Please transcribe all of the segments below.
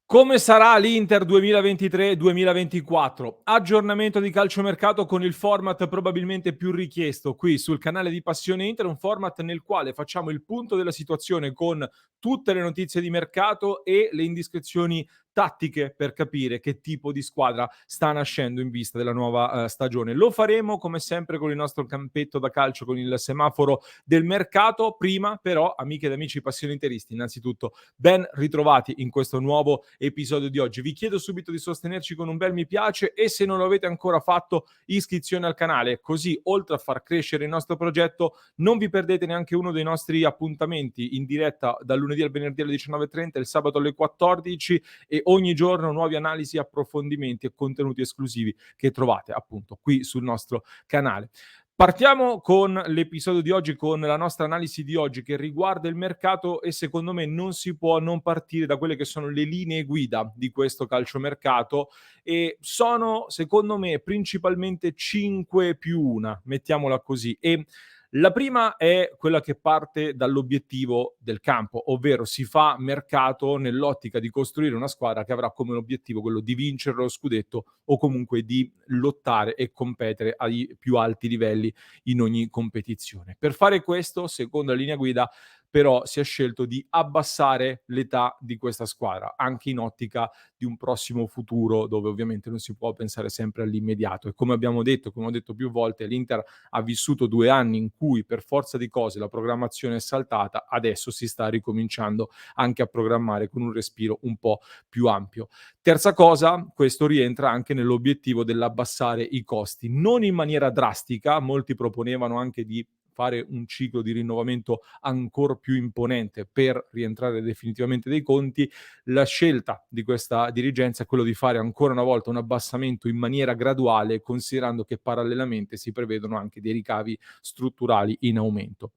Come sarà l'Inter 2023-2024? Aggiornamento di calciomercato con il format probabilmente più richiesto qui sul canale di Passione Inter, un format nel quale facciamo il punto della situazione con tutte le notizie di mercato e le indiscrezioni tattiche per capire che tipo di squadra sta nascendo in vista della nuova stagione. Lo faremo come sempre con il nostro campetto da calcio, con il semaforo del mercato. Prima però, amiche ed amici passioni interisti, innanzitutto ben ritrovati in questo nuovo episodio di oggi. Vi chiedo subito di sostenerci con un bel mi piace e se non lo avete ancora fatto, iscrizione al canale, così oltre a far crescere il nostro progetto non vi perdete neanche uno dei nostri appuntamenti in diretta dal lunedì al venerdì alle 19:30, il sabato alle 14 e ogni giorno nuove analisi, approfondimenti e contenuti esclusivi che trovate appunto qui sul nostro canale. Partiamo con l'episodio di oggi, con la nostra analisi di oggi che riguarda il mercato e secondo me non si può non partire da quelle che sono le linee guida di questo calciomercato e sono secondo me principalmente 5 più 1, mettiamola così. E la prima è quella che parte dall'obiettivo del campo, ovvero si fa mercato nell'ottica di costruire una squadra che avrà come obiettivo quello di vincere lo scudetto o comunque di lottare e competere ai più alti livelli in ogni competizione. Per fare questo, secondo la linea guida, però si è scelto di abbassare l'età di questa squadra, anche in ottica di un prossimo futuro dove ovviamente non si può pensare sempre all'immediato. E come abbiamo detto, come ho detto più volte, l'Inter ha vissuto 2 anni in cui per forza di cose la programmazione è saltata, adesso si sta ricominciando anche a programmare con un respiro un po' più ampio. Terza cosa, questo rientra anche nell'obiettivo dell'abbassare i costi, non in maniera drastica, molti proponevano anche di fare un ciclo di rinnovamento ancor più imponente per rientrare definitivamente dei conti. La scelta di questa dirigenza è quello di fare ancora una volta un abbassamento in maniera graduale, considerando che parallelamente si prevedono anche dei ricavi strutturali in aumento.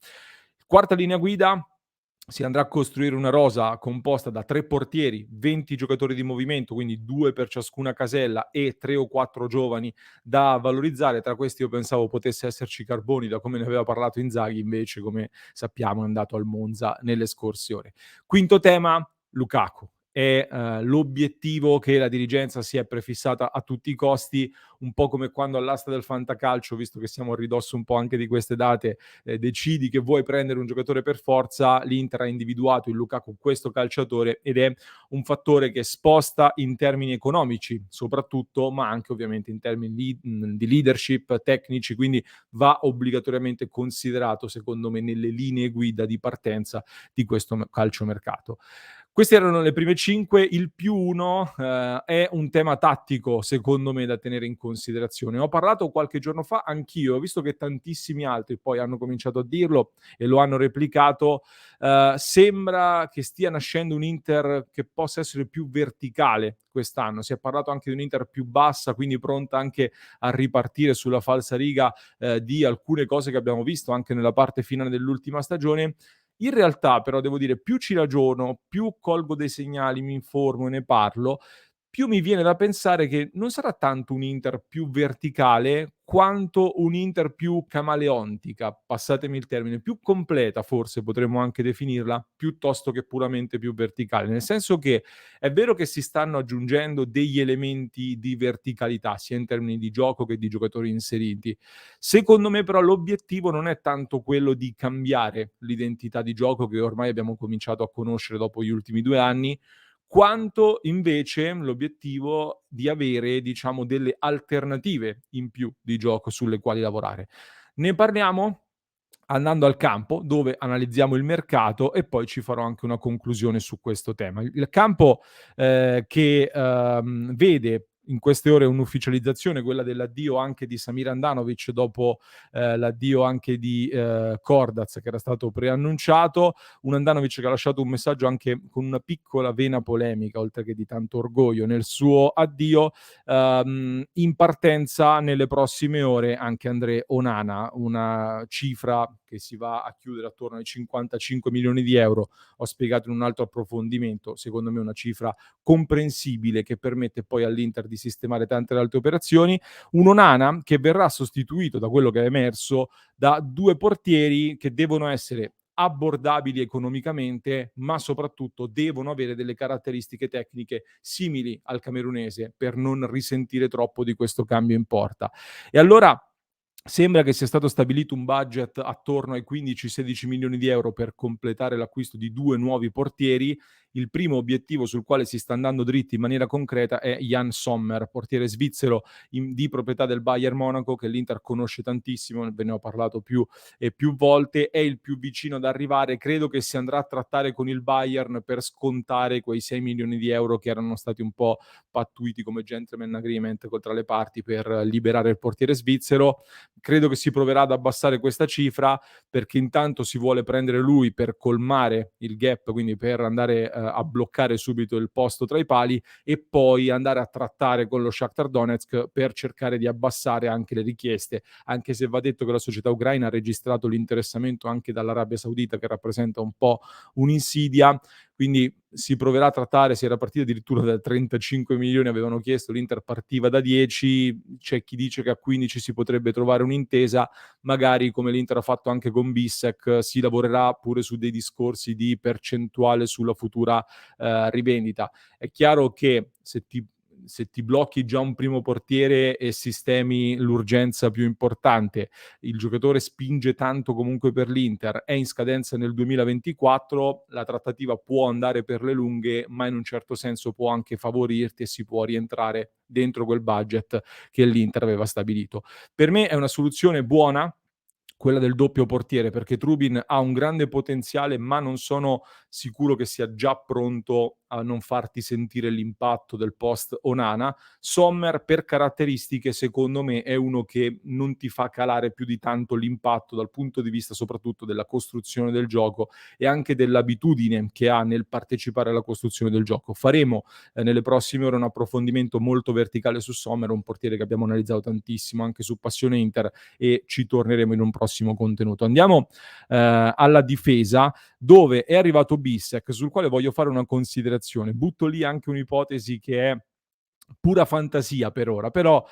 Quarta linea guida: si andrà a costruire una rosa composta da 3 portieri, 20 giocatori di movimento, quindi 2 per ciascuna casella e 3 o 4 giovani da valorizzare. Tra questi io pensavo potesse esserci Carboni, da come ne aveva parlato Inzaghi, invece come sappiamo è andato al Monza nelle scorse ore. Quinto tema, Lukaku. È l'obiettivo che la dirigenza si è prefissata a tutti i costi, un po' come quando all'asta del fantacalcio, visto che siamo a ridosso un po' anche di queste date, decidi che vuoi prendere un giocatore per forza, l'Inter ha individuato in Lukaku questo calciatore ed è un fattore che sposta in termini economici soprattutto, ma anche ovviamente in termini di leadership tecnici, quindi va obbligatoriamente considerato secondo me nelle linee guida di partenza di questo calciomercato. Queste erano le prime 5, il più 1 è un tema tattico secondo me da tenere in considerazione. Ho parlato qualche giorno fa anch'io, visto che tantissimi altri poi hanno cominciato a dirlo e lo hanno replicato, sembra che stia nascendo un Inter che possa essere più verticale quest'anno. Si è parlato anche di un Inter più bassa, quindi pronta anche a ripartire sulla falsariga di alcune cose che abbiamo visto anche nella parte finale dell'ultima stagione. In realtà però devo dire, più ci ragiono, più colgo dei segnali, mi informo e ne parlo, più mi viene da pensare che non sarà tanto un Inter più verticale, quanto un Inter più camaleontica, passatemi il termine, più completa forse potremmo anche definirla, piuttosto che puramente più verticale. Nel senso che è vero che si stanno aggiungendo degli elementi di verticalità, sia in termini di gioco che di giocatori inseriti. Secondo me però l'obiettivo non è tanto quello di cambiare l'identità di gioco che ormai abbiamo cominciato a conoscere dopo gli ultimi 2 anni, quanto invece l'obiettivo di avere, diciamo, delle alternative in più di gioco sulle quali lavorare. Ne parliamo andando al campo, dove analizziamo il mercato e poi ci farò anche una conclusione su questo tema. Il campo, che, vede in queste ore un'ufficializzazione, quella dell'addio anche di Samir Handanovic dopo, l'addio anche di, Cordaz che era stato preannunciato, un Handanovic che ha lasciato un messaggio anche con una piccola vena polemica, oltre che di tanto orgoglio nel suo addio. In partenza nelle prossime ore anche André Onana, una cifra che si va a chiudere attorno ai 55 milioni di euro. Ho spiegato in un altro approfondimento, secondo me una cifra comprensibile che permette poi all'Inter di sistemare tante altre operazioni. Un Onana che verrà sostituito, da quello che è emerso, da 2 portieri che devono essere abbordabili economicamente, ma soprattutto devono avere delle caratteristiche tecniche simili al camerunese per non risentire troppo di questo cambio in porta. E allora sembra che sia stato stabilito un budget attorno ai 15-16 milioni di euro per completare l'acquisto di 2 nuovi portieri. Il primo obiettivo sul quale si sta andando dritti in maniera concreta è Jan Sommer, portiere svizzero di proprietà del Bayern Monaco, che l'Inter conosce tantissimo, ve ne ho parlato più e più volte, è il più vicino ad arrivare. Credo che si andrà a trattare con il Bayern per scontare quei 6 milioni di euro che erano stati un po' pattuiti come gentleman agreement tra le parti per liberare il portiere svizzero. Credo che si proverà ad abbassare questa cifra, perché intanto si vuole prendere lui per colmare il gap, quindi per andare a bloccare subito il posto tra i pali, e poi andare a trattare con lo Shakhtar Donetsk per cercare di abbassare anche le richieste, anche se va detto che la società ucraina ha registrato l'interessamento anche dall'Arabia Saudita, che rappresenta un po' un'insidia. Quindi si proverà a trattare. Si era partiti addirittura da 35 milioni, avevano chiesto, l'Inter partiva da 10, c'è chi dice che a 15 si potrebbe trovare un'intesa, magari come l'Inter ha fatto anche con Bissek, si lavorerà pure su dei discorsi di percentuale sulla futura rivendita. È chiaro che se ti blocchi già un primo portiere e sistemi l'urgenza più importante, il giocatore spinge tanto comunque per l'Inter, è in scadenza nel 2024, la trattativa può andare per le lunghe, ma in un certo senso può anche favorirti e si può rientrare dentro quel budget che l'Inter aveva stabilito. Per me è una soluzione buona quella del doppio portiere, perché Trubin ha un grande potenziale, ma non sono sicuro che sia già pronto a non farti sentire l'impatto del post Onana. Sommer, per caratteristiche, secondo me è uno che non ti fa calare più di tanto l'impatto dal punto di vista soprattutto della costruzione del gioco e anche dell'abitudine che ha nel partecipare alla costruzione del gioco. Faremo nelle prossime ore un approfondimento molto verticale su Sommer, un portiere che abbiamo analizzato tantissimo anche su Passione Inter, e ci torneremo in un prossimo contenuto. Andiamo alla difesa, dove è arrivato Bissek, sul quale voglio fare una considerazione. Butto lì anche un'ipotesi che è pura fantasia per ora, però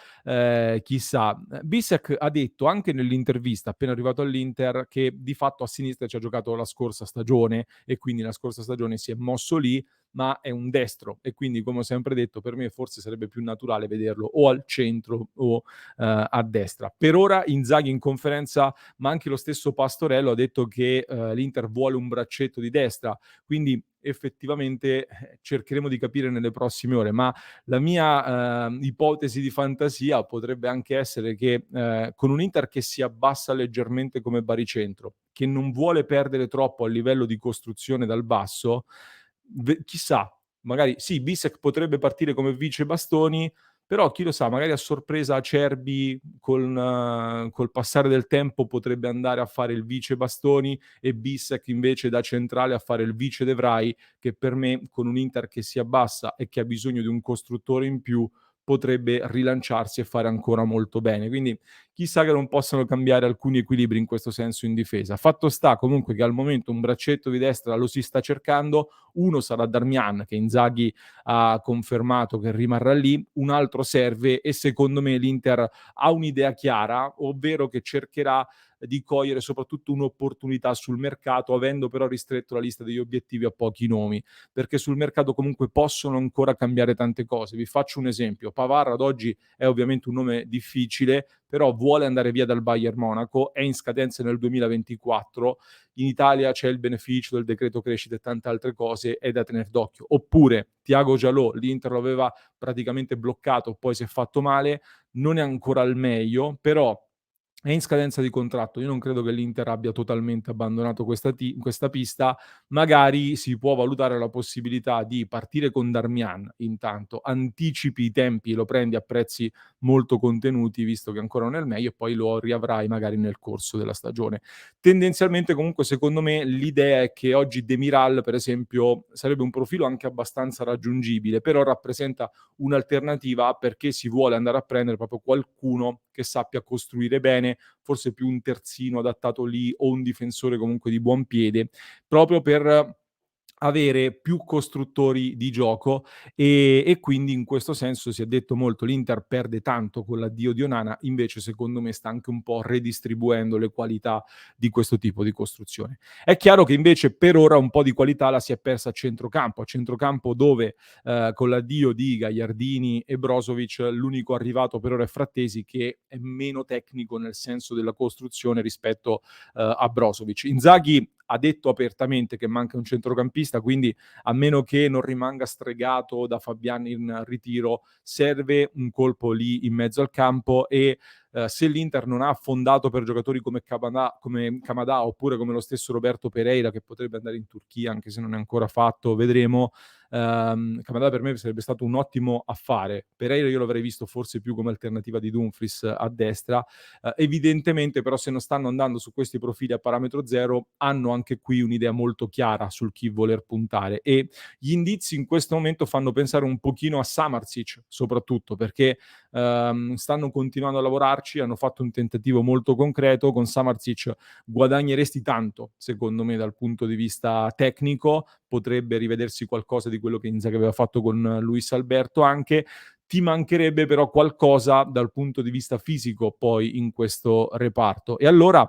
chissà. Bissek ha detto anche nell'intervista appena arrivato all'Inter che di fatto a sinistra ci ha giocato la scorsa stagione e quindi la scorsa stagione si è mosso lì, ma è un destro e quindi, come ho sempre detto, per me forse sarebbe più naturale vederlo o al centro o a destra. Per ora Inzaghi in conferenza, ma anche lo stesso Pastorello, ha detto che l'Inter vuole un braccetto di destra, quindi effettivamente cercheremo di capire nelle prossime ore, ma la mia ipotesi di fantasia potrebbe anche essere che con un Inter che si abbassa leggermente come baricentro, che non vuole perdere troppo a livello di costruzione dal basso, chissà, magari sì, Bissek potrebbe partire come vice Bastoni, però chi lo sa, magari a sorpresa Acerbi col passare del tempo potrebbe andare a fare il vice Bastoni e Bissek invece da centrale a fare il vice De Vrij, che per me con un Inter che si abbassa e che ha bisogno di un costruttore in più potrebbe rilanciarsi e fare ancora molto bene. Quindi chissà che non possano cambiare alcuni equilibri in questo senso in difesa. Fatto sta comunque che al momento un braccetto di destra lo si sta cercando, uno sarà Darmian, che Inzaghi ha confermato che rimarrà lì, un altro serve e secondo me l'Inter ha un'idea chiara, ovvero che cercherà di cogliere soprattutto un'opportunità sul mercato, avendo però ristretto la lista degli obiettivi a pochi nomi, perché sul mercato comunque possono ancora cambiare tante cose. Vi faccio un esempio: Pavard ad oggi è ovviamente un nome difficile, però vuole andare via dal Bayern Monaco, è in scadenza nel 2024, in Italia c'è il beneficio del decreto crescita e tante altre cose, è da tener d'occhio. Oppure Thiago Giallo, l'Inter lo aveva praticamente bloccato, poi si è fatto male, non è ancora al meglio, però è in scadenza di contratto. Io non credo che l'Inter abbia totalmente abbandonato questa pista. Magari si può valutare la possibilità di partire con Darmian intanto, anticipi i tempi e lo prendi a prezzi molto contenuti, visto che ancora non è il meglio, e poi lo riavrai magari nel corso della stagione. Tendenzialmente comunque secondo me l'idea è che oggi Demiral, per esempio, sarebbe un profilo anche abbastanza raggiungibile, però rappresenta un'alternativa perché si vuole andare a prendere proprio qualcuno che sappia costruire bene, forse più un terzino adattato lì o un difensore comunque di buon piede, proprio per avere più costruttori di gioco e quindi in questo senso si è detto molto l'Inter perde tanto con l'addio di Onana, invece secondo me sta anche un po' redistribuendo le qualità di questo tipo di costruzione. È chiaro che invece per ora un po' di qualità la si è persa a centrocampo dove con l'addio di Gagliardini e Brozovic l'unico arrivato per ora è Frattesi che è meno tecnico nel senso della costruzione rispetto a Brozovic. Inzaghi ha detto apertamente che manca un centrocampista, quindi a meno che non rimanga stregato da Fabian in ritiro, serve un colpo lì in mezzo al campo e se l'Inter non ha affondato per giocatori come Kamada oppure come lo stesso Roberto Pereira che potrebbe andare in Turchia anche se non è ancora fatto, vedremo. Kamada per me sarebbe stato un ottimo affare. Pereira io l'avrei visto forse più come alternativa di Dumfries a destra. Evidentemente però se non stanno andando su questi profili a parametro zero hanno anche qui un'idea molto chiara sul chi voler puntare e gli indizi in questo momento fanno pensare un pochino a Samardzic soprattutto perché stanno continuando a lavorarci, hanno fatto un tentativo molto concreto, con Samardzic guadagneresti tanto secondo me dal punto di vista tecnico, potrebbe rivedersi qualcosa di quello che Inzaghi aveva fatto con Luis Alberto anche, ti mancherebbe però qualcosa dal punto di vista fisico poi in questo reparto. E allora,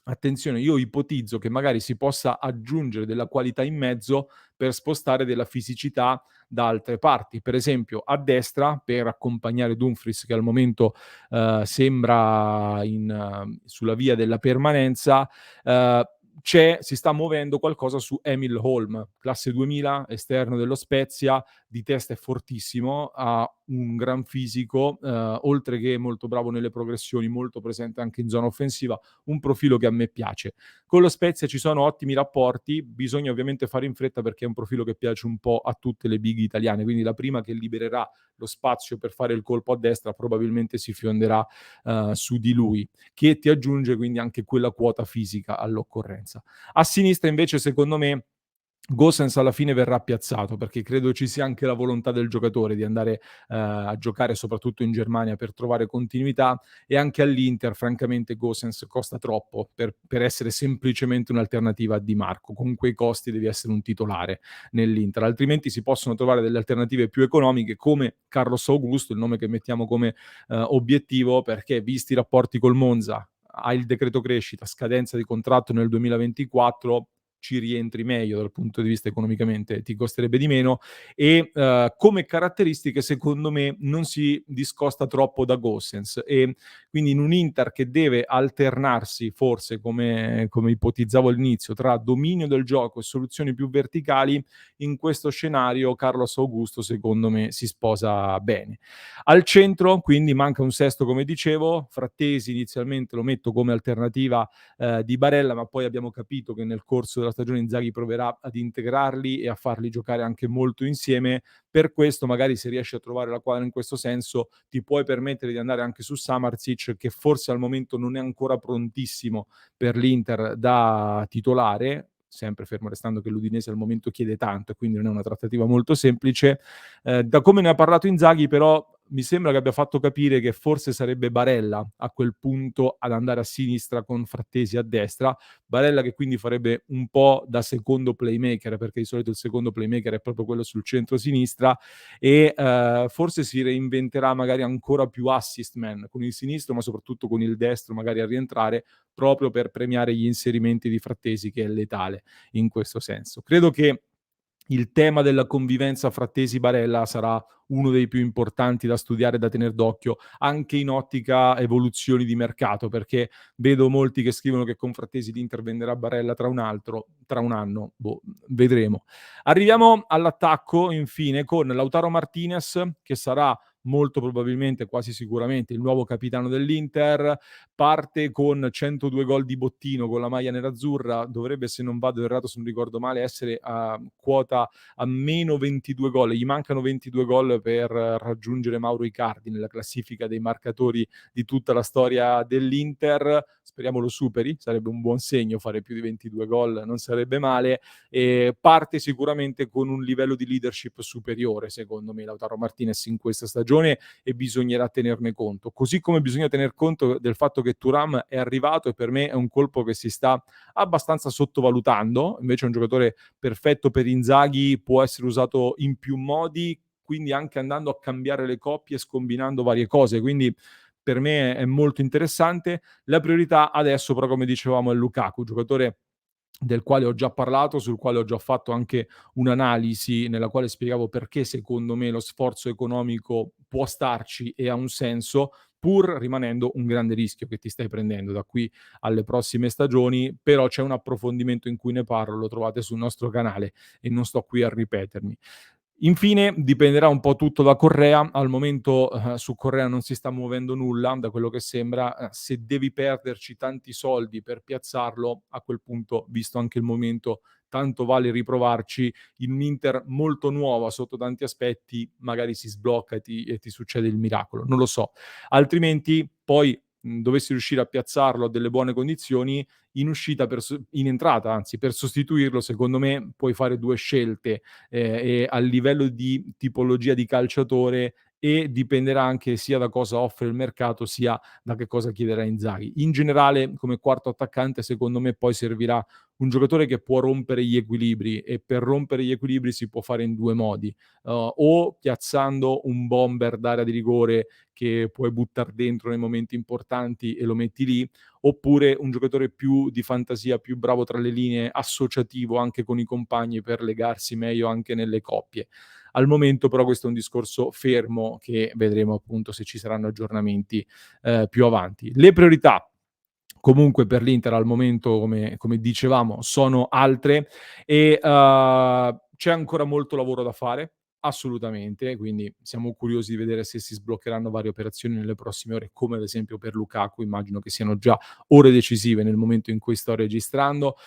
attenzione, io ipotizzo che magari si possa aggiungere della qualità in mezzo per spostare della fisicità da altre parti. Per esempio, a destra, per accompagnare Dumfries, che al momento sembra sulla via della permanenza, si sta muovendo qualcosa su Emil Holm, classe 2000, esterno dello Spezia, di testa è fortissimo, ha un gran fisico, oltre che molto bravo nelle progressioni, molto presente anche in zona offensiva, un profilo che a me piace. Con lo Spezia ci sono ottimi rapporti, bisogna ovviamente fare in fretta perché è un profilo che piace un po' a tutte le big italiane, quindi la prima che libererà lo spazio per fare il colpo a destra probabilmente si fionderà su di lui, che ti aggiunge quindi anche quella quota fisica all'occorrenza. A sinistra invece secondo me Gosens alla fine verrà piazzato perché credo ci sia anche la volontà del giocatore di andare a giocare soprattutto in Germania per trovare continuità e anche all'Inter francamente Gosens costa troppo per essere semplicemente un'alternativa a Di Marco, con quei costi devi essere un titolare nell'Inter, altrimenti si possono trovare delle alternative più economiche come Carlos Augusto, il nome che mettiamo come obiettivo perché visti i rapporti col Monza hai il decreto crescita, scadenza di contratto nel 2024, ci rientri meglio dal punto di vista economicamente, ti costerebbe di meno e come caratteristiche secondo me non si discosta troppo da Gosens e quindi in un Inter che deve alternarsi forse come ipotizzavo all'inizio tra dominio del gioco e soluzioni più verticali, in questo scenario Carlos Augusto secondo me si sposa bene. Al centro quindi manca un sesto come dicevo, Frattesi inizialmente lo metto come alternativa di Barella, ma poi abbiamo capito che nel corso della stagione Inzaghi proverà ad integrarli e a farli giocare anche molto insieme. Per questo, magari se riesci a trovare la quadra in questo senso, ti puoi permettere di andare anche su Samardzic, che forse al momento non è ancora prontissimo per l'Inter da titolare, sempre fermo restando che l'Udinese al momento chiede tanto e quindi non è una trattativa molto semplice. Da come ne ha parlato Inzaghi, però, mi sembra che abbia fatto capire che forse sarebbe Barella a quel punto ad andare a sinistra con Frattesi a destra. Barella che quindi farebbe un po' da secondo playmaker, perché di solito il secondo playmaker è proprio quello sul centro-sinistra e forse si reinventerà magari ancora più assist man con il sinistro, ma soprattutto con il destro magari a rientrare proprio per premiare gli inserimenti di Frattesi che è letale in questo senso. Credo che il tema della convivenza Frattesi-Barella sarà uno dei più importanti da studiare e da tener d'occhio, anche in ottica evoluzioni di mercato, perché vedo molti che scrivono che con Frattesi l'Inter venderà Barella tra un anno, boh, vedremo. Arriviamo all'attacco, infine, con Lautaro Martinez, che sarà molto probabilmente, quasi sicuramente, il nuovo capitano dell'Inter, parte con 102 gol di bottino con la maglia nerazzurra, dovrebbe, se non vado errato, se non ricordo male, essere a quota a meno 22 gol, gli mancano 22 gol per raggiungere Mauro Icardi nella classifica dei marcatori di tutta la storia dell'Inter. Speriamo lo superi, sarebbe un buon segno fare più di 22 gol, non sarebbe male. E parte sicuramente con un livello di leadership superiore, secondo me, Lautaro Martinez in questa stagione, e bisognerà tenerne conto. Così come bisogna tener conto del fatto che Thuram è arrivato e per me è un colpo che si sta abbastanza sottovalutando, invece è un giocatore perfetto per Inzaghi, può essere usato in più modi, quindi anche andando a cambiare le coppie e scombinando varie cose, quindi per me è molto interessante. La priorità adesso però, come dicevamo, è Lukaku, giocatore del quale ho già parlato, sul quale ho già fatto anche un'analisi nella quale spiegavo perché secondo me lo sforzo economico può starci e ha un senso, pur rimanendo un grande rischio che ti stai prendendo da qui alle prossime stagioni, però c'è un approfondimento in cui ne parlo, lo trovate sul nostro canale e non sto qui a ripetermi. Infine dipenderà un po' tutto da Correa. Al momento, su Correa non si sta muovendo nulla, da quello che sembra. Se devi perderci tanti soldi per piazzarlo, a quel punto, visto anche il momento, tanto vale riprovarci. In un'Inter molto nuova sotto tanti aspetti, magari si sblocca e ti succede il miracolo, non lo so. Altrimenti poi, dovessi riuscire a piazzarlo a delle buone condizioni, in entrata anzi, per sostituirlo secondo me puoi fare 2 scelte, e a livello di tipologia di calciatore, e dipenderà anche sia da cosa offre il mercato, sia da che cosa chiederà Inzaghi. In generale, come quarto attaccante, secondo me poi servirà un giocatore che può rompere gli equilibri, e per rompere gli equilibri si può fare in 2 modi: o piazzando un bomber d'area di rigore che puoi buttar dentro nei momenti importanti e lo metti lì, oppure un giocatore più di fantasia, più bravo tra le linee, associativo anche con i compagni per legarsi meglio anche nelle coppie. Al momento però questo è un discorso fermo che vedremo appunto se ci saranno aggiornamenti più avanti. Le priorità comunque per l'Inter al momento, come dicevamo, sono altre, e c'è ancora molto lavoro da fare, assolutamente, quindi siamo curiosi di vedere se si sbloccheranno varie operazioni nelle prossime ore, come ad esempio per Lukaku, immagino che siano già ore decisive nel momento in cui sto registrando.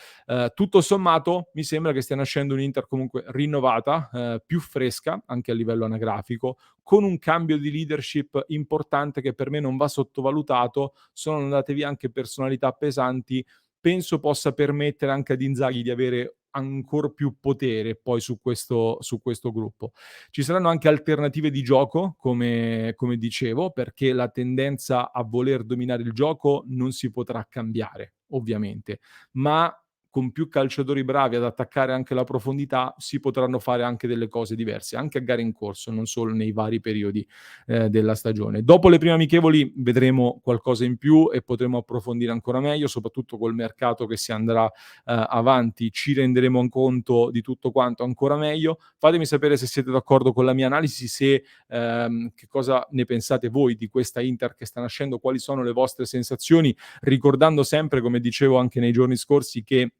Tutto sommato mi sembra che stia nascendo un'Inter comunque rinnovata, più fresca anche a livello anagrafico, con un cambio di leadership importante che per me non va sottovalutato. Sono andate via anche personalità pesanti, penso possa permettere anche ad Inzaghi di avere ancor più potere poi su questo gruppo. Ci saranno anche alternative di gioco, come dicevo, perché la tendenza a voler dominare il gioco non si potrà cambiare, ovviamente, ma con più calciatori bravi ad attaccare anche la profondità si potranno fare anche delle cose diverse, anche a gare in corso, non solo nei vari periodi della stagione. Dopo le prime amichevoli vedremo qualcosa in più e potremo approfondire ancora meglio, soprattutto col mercato che si andrà avanti, ci renderemo conto di tutto quanto ancora meglio. Fatemi sapere se siete d'accordo con la mia analisi, se che cosa ne pensate voi di questa Inter che sta nascendo, quali sono le vostre sensazioni, ricordando sempre, come dicevo anche nei giorni scorsi, che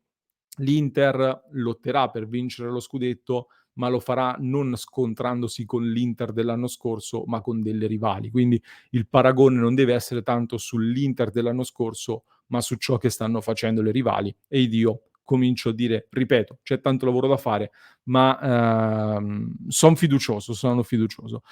l'Inter lotterà per vincere lo scudetto, ma lo farà non scontrandosi con l'Inter dell'anno scorso, ma con delle rivali. Quindi il paragone non deve essere tanto sull'Inter dell'anno scorso, ma su ciò che stanno facendo le rivali. E io comincio a dire, ripeto, c'è tanto lavoro da fare, ma sono fiducioso.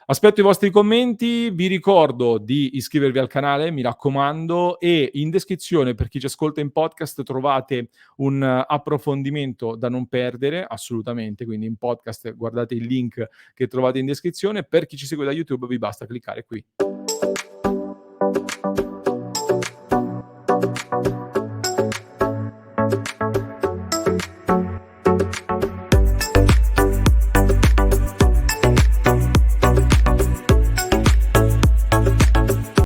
Aspetto i vostri commenti, vi ricordo di iscrivervi al canale, mi raccomando, e in descrizione per chi ci ascolta in podcast trovate un approfondimento da non perdere, assolutamente, quindi in podcast guardate il link che trovate in descrizione, per chi ci segue da YouTube vi basta cliccare qui.